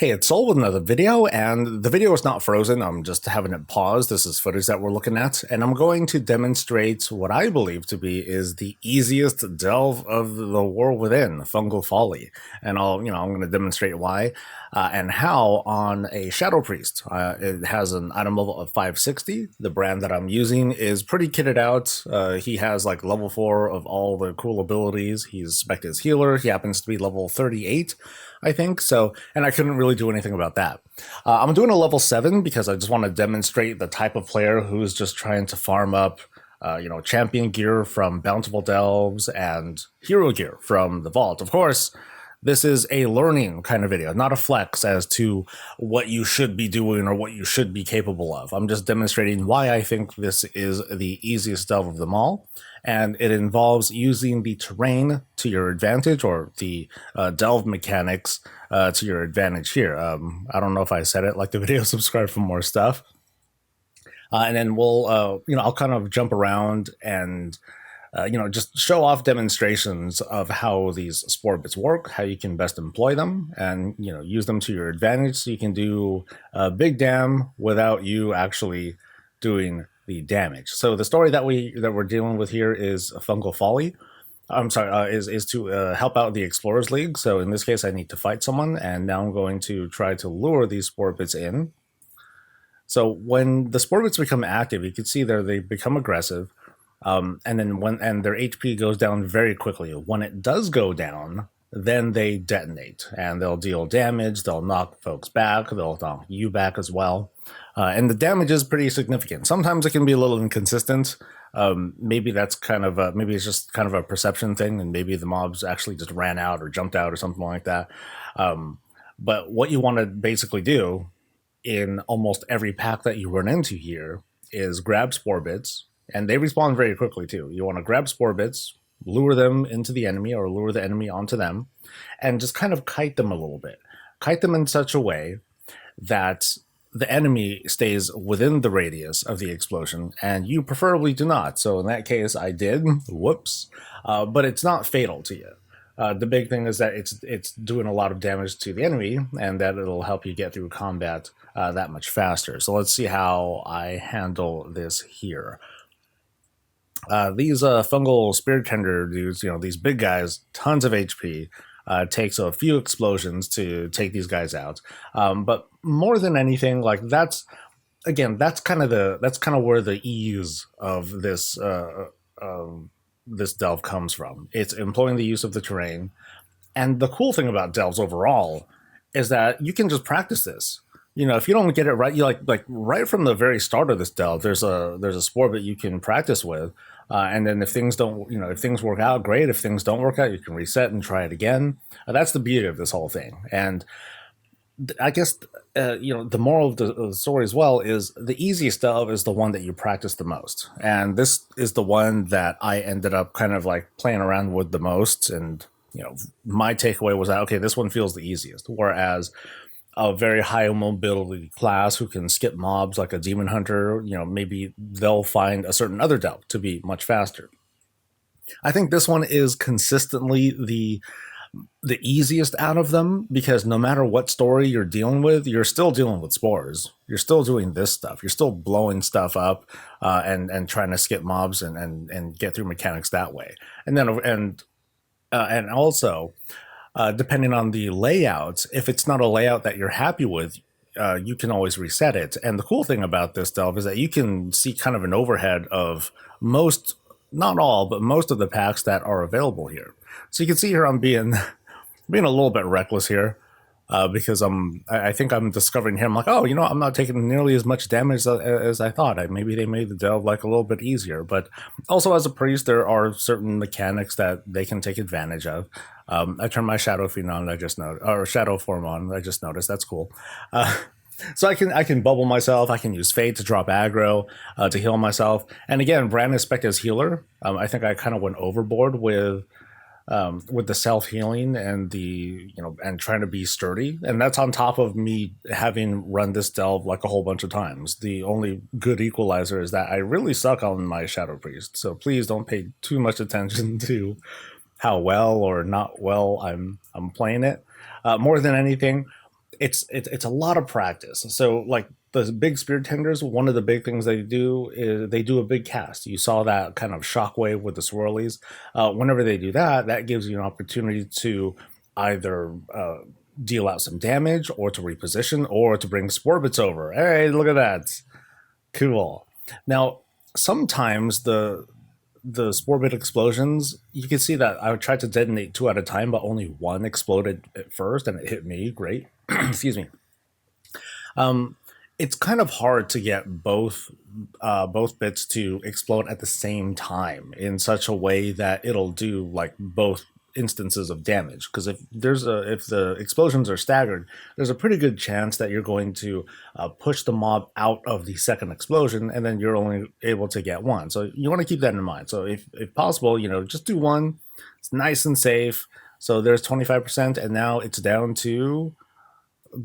Hey, it's Soul with another video, and the video is not frozen. I'm just having it paused. This is footage that we're looking at, and I'm going to demonstrate what I believe to be is the easiest delve of the War Within, Fungal Folly. And I'm going to demonstrate why and how on a Shadow Priest. It has an item level of 560. The brand that I'm using is pretty kitted out. He has like level 4 of all the cool abilities. He's spec as healer. He happens to be level 38. I think so, and I couldn't really do anything about that. I'm doing a level 7 because I just want to demonstrate the type of player who's just trying to farm up, champion gear from Bountiful Delves and hero gear from the Vault. Of course, this is a learning kind of video, not a flex as to what you should be doing or what you should be capable of. I'm just demonstrating why I think this is the easiest delve of them all. And it involves using the terrain to your advantage, or the delve mechanics to your advantage here. I don't know if I said it, like the video, subscribe for more stuff. And then we'll, I'll kind of jump around and just show off demonstrations of how these spore bits work, how you can best employ them, and use them to your advantage so you can do big dam without you actually doing the damage. So the story that we're dealing with here is Fungal Folly. I'm sorry, is to help out the Explorers League. So in this case, I need to fight someone, and now I'm going to try to lure these spore bits in. So when the spore bits become active, you can see there they become aggressive. And then their HP goes down very quickly. When it does go down, then they detonate and they'll deal damage. They'll knock folks back. They'll knock you back as well. And the damage is pretty significant. Sometimes it can be a little inconsistent. Maybe that's maybe it's just kind of a perception thing, and maybe the mobs actually just ran out or jumped out or something like that. But what you want to basically do in almost every pack that you run into here is grab spore bits. And they respawn very quickly too. You want to grab spore bits, lure them into the enemy or lure the enemy onto them, and just kind of kite them a little bit. Kite them in such a way that the enemy stays within the radius of the explosion, and you preferably do not. So in that case, I did. Whoops. But it's not fatal to you. The big thing is that it's doing a lot of damage to the enemy, and that it'll help you get through combat that much faster. So let's see how I handle this here. These fungal spirit tender dudes, these big guys, tons of HP. Takes a few explosions to take these guys out. But more than anything, like that's kind of where the ease of this this delve comes from. It's employing the use of the terrain, and the cool thing about delves overall is that you can just practice this. If you don't get it right, you like right from the very start of this delve, there's a spore that you can practice with. And then if things don't, if things work out, great. If things don't work out, you can reset and try it again. That's the beauty of this whole thing. And I guess, the moral of the story as well is the easiest delve is the one that you practice the most. And this is the one that I ended up kind of like playing around with the most. And, my takeaway was that, okay, this one feels the easiest. Whereas a very high mobility class who can skip mobs like a demon hunter, maybe they'll find a certain other delve to be much faster. I think this one is consistently the easiest out of them, because no matter what story you're dealing with, you're still dealing with spores. You're still doing this stuff. You're still blowing stuff up and trying to skip mobs and get through mechanics that way. And also, depending on the layout, if it's not a layout that you're happy with, you can always reset it. And the cool thing about this delve is that you can see kind of an overhead of most, not all, but most of the packs that are available here. So you can see here I'm being a little bit reckless here, because I think I'm discovering here, I'm like, oh, I'm not taking nearly as much damage as I thought. Maybe they made the delve like a little bit easier. But also as a priest, there are certain mechanics that they can take advantage of. I turned my shadow fiend on, or shadow form on. I just noticed. That's cool. So I can bubble myself. I can use fate to drop aggro to heal myself. And again, brand is spec as healer. I think I kind of went overboard with the self healing and and trying to be sturdy. And that's on top of me having run this delve like a whole bunch of times. The only good equalizer is that I really suck on my shadow priest. So please don't pay too much attention to how well or not well I'm playing it. More than anything, it's a lot of practice. So like the big spirit tenders, one of the big things they do is they do a big cast. You saw that kind of shockwave with the swirlies. Whenever they do that, that gives you an opportunity to either deal out some damage, or to reposition, or to bring spore bits over. Hey, look at that! Cool. Now, sometimes the spore bit explosions, you can see that I tried to detonate two at a time, but only one exploded at first, and it hit me. Great. Excuse me. It's kind of hard to get both bits to explode at the same time in such a way that it'll do like both instances of damage. Because if the explosions are staggered, there's a pretty good chance that you're going to push the mob out of the second explosion, and then you're only able to get one. So you want to keep that in mind. So if possible, just do one. It's nice and safe. So there's 25%, and now it's down to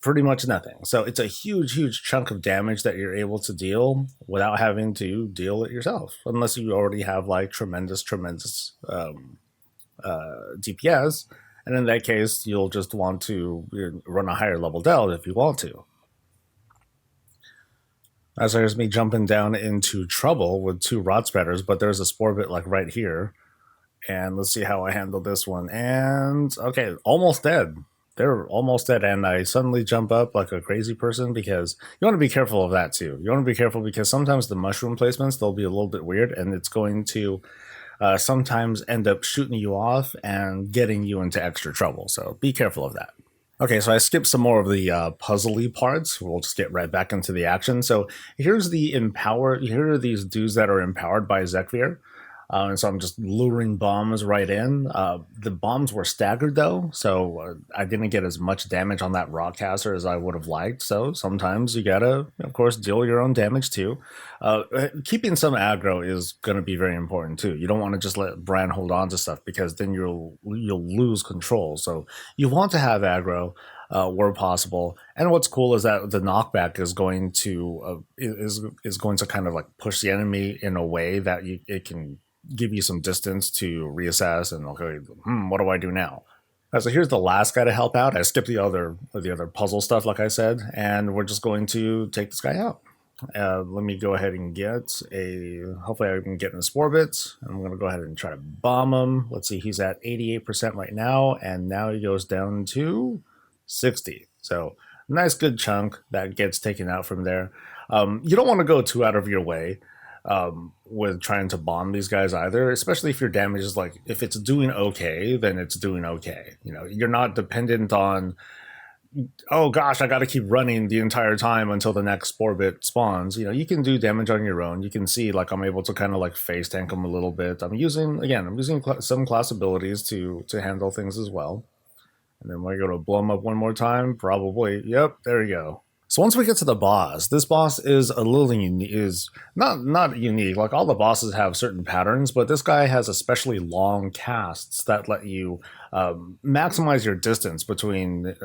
pretty much nothing. So it's a huge chunk of damage that you're able to deal without having to deal it yourself, unless you already have like tremendous DPS. And in that case, you'll just want to run a higher level delve if you want to. As there's me jumping down into trouble with two rod spreaders, but there's a spore bit like right here. And let's see how I handle this one. And okay, almost dead. They're almost dead, and I suddenly jump up like a crazy person, because you want to be careful of that too. You want to be careful because sometimes the mushroom placements, they'll be a little bit weird, and it's going to sometimes end up shooting you off and getting you into extra trouble. So be careful of that. Okay, so I skipped some more of the puzzly parts. We'll just get right back into the action. So here's the empower. Here are these dudes that are empowered by Zekvir. And so I'm just luring bombs right in. The bombs were staggered though, so I didn't get as much damage on that rockcaster as I would have liked. So sometimes you gotta, of course, deal your own damage too. Keeping some aggro is going to be very important too. You don't want to just let Bran hold on to stuff, because then you'll lose control. So you want to have aggro where possible. And what's cool is that the knockback is going to is going to kind of like push the enemy in a way that it can give you some distance to reassess and okay, what do I do now? So here's the last guy to help out. I skipped the other puzzle stuff, like I said, and we're just going to take this guy out. Let me go ahead and get hopefully I can get in the spore bits. I'm going to go ahead and try to bomb him. Let's see, he's at 88% right now, and now he goes down to 60. So nice good chunk that gets taken out from there. You don't want to go too out of your way with trying to bomb these guys either, especially if your damage is like, if it's doing okay, then it's doing okay. You're not dependent on, oh gosh, I got to keep running the entire time until the next spore bit spawns. You can do damage on your own. You can see like I'm able to kind of like face tank them a little bit. I'm using some class abilities to handle things as well. And then we're going to blow them up one more time, probably. Yep, there you go. So once we get to the boss, this boss is a little is not unique. Like all the bosses have certain patterns, but this guy has especially long casts that let you maximize your distance between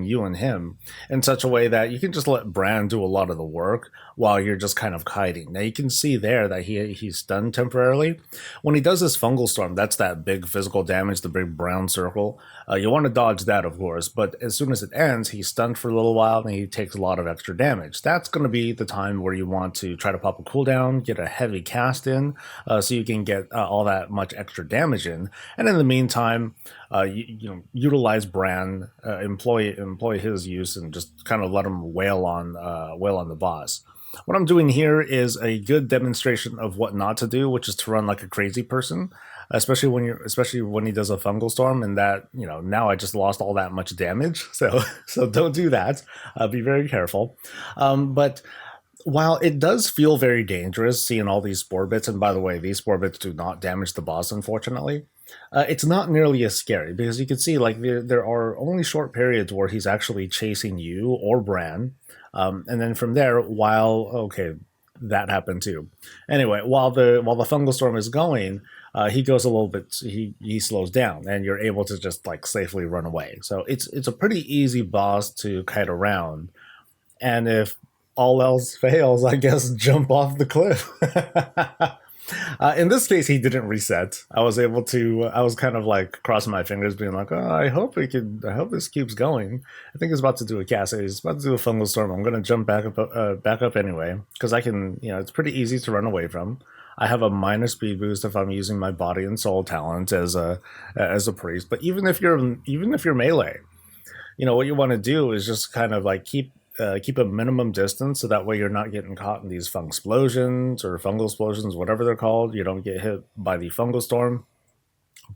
you and him in such a way that you can just let Bran do a lot of the work while you're just kind of hiding. Now you can see there that he's stunned temporarily. When he does this fungal storm, that's that big physical damage, the big brown circle. You want to dodge that, of course, but as soon as it ends, he's stunned for a little while and he takes a lot of extra damage. That's going to be the time where you want to try to pop a cooldown, get a heavy cast in, so you can get all that much extra damage in. And in the meantime, utilize Bran, employ his use, and just kind of let him wail on the boss. What I'm doing here is a good demonstration of what not to do, which is to run like a crazy person, especially when he does a fungal storm, and that now I just lost all that much damage. So don't do that. Be very careful. But while it does feel very dangerous seeing all these spore bits, and by the way, these spore bits do not damage the boss, unfortunately. It's not nearly as scary, because you can see like there are only short periods where he's actually chasing you or Bran, and then from there, that happened too. Anyway, while the fungal storm is going, he goes a little bit. He slows down, and you're able to just like safely run away. So it's a pretty easy boss to kite around, and if all else fails, I guess jump off the cliff. In this case, he didn't reset. I was able to. I was kind of like crossing my fingers, being like, "Oh, I hope it could. I hope this keeps going." I think he's about to do a cast. He's about to do a fungal storm. I'm gonna jump back up anyway, because I can. You know, it's pretty easy to run away from. I have a minor speed boost if I'm using my body and soul talent as a priest. But even if you're melee, you know what you want to do is just kind of like keep a minimum distance so that way you're not getting caught in these fungal explosions or fungal explosions, whatever they're called. You don't get hit by the fungal storm,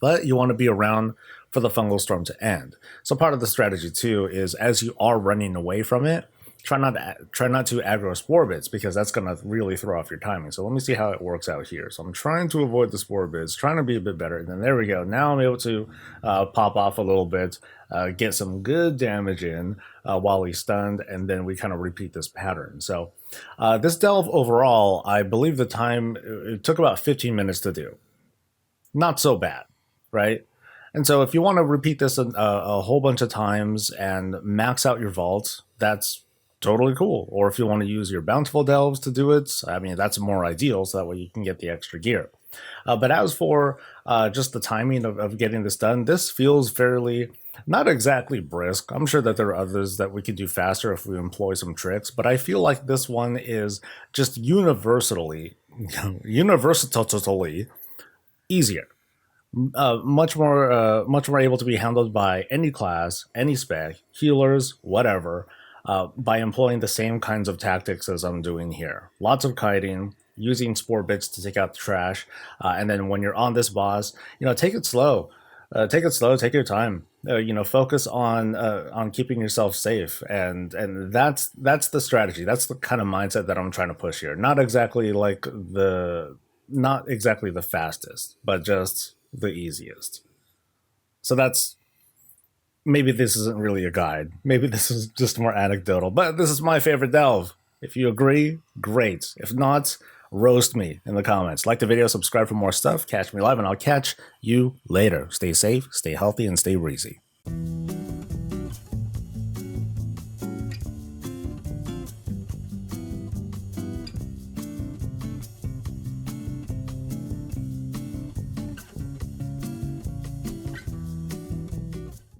but you want to be around for the fungal storm to end. So part of the strategy too is as you are running away from it, try not to aggro spore bits, because that's going to really throw off your timing. So let me see how it works out here. So I'm trying to avoid the spore bits, trying to be a bit better. And then there we go. Now I'm able to pop off a little bit, get some good damage in while he's stunned, and then we kind of repeat this pattern. So this delve overall, I believe the time, it took about 15 minutes to do. Not so bad, right? And so if you want to repeat this a whole bunch of times and max out your vault, that's totally cool. Or if you want to use your bountiful delves to do it, I mean, that's more ideal, so that way you can get the extra gear. But as for just the timing of getting this done, this feels fairly, not exactly brisk. I'm sure that there are others that we could do faster if we employ some tricks, but I feel like this one is just universally easier. Much more able to be handled by any class, any spec, healers, whatever, by employing the same kinds of tactics as I'm doing here. Lots of kiting, using spore bits to take out the trash, and then when you're on this boss, you know, take it slow. Take it slow. Take your time. You know, focus on keeping yourself safe, and that's the strategy. That's the kind of mindset that I'm trying to push here. Not exactly the fastest, but just the easiest. So that's, maybe this isn't really a guide. Maybe this is just more anecdotal, but this is my favorite delve. If you agree, great. If not, roast me in the comments. Like the video, subscribe for more stuff, catch me live, and I'll catch you later. Stay safe, stay healthy, and stay breezy.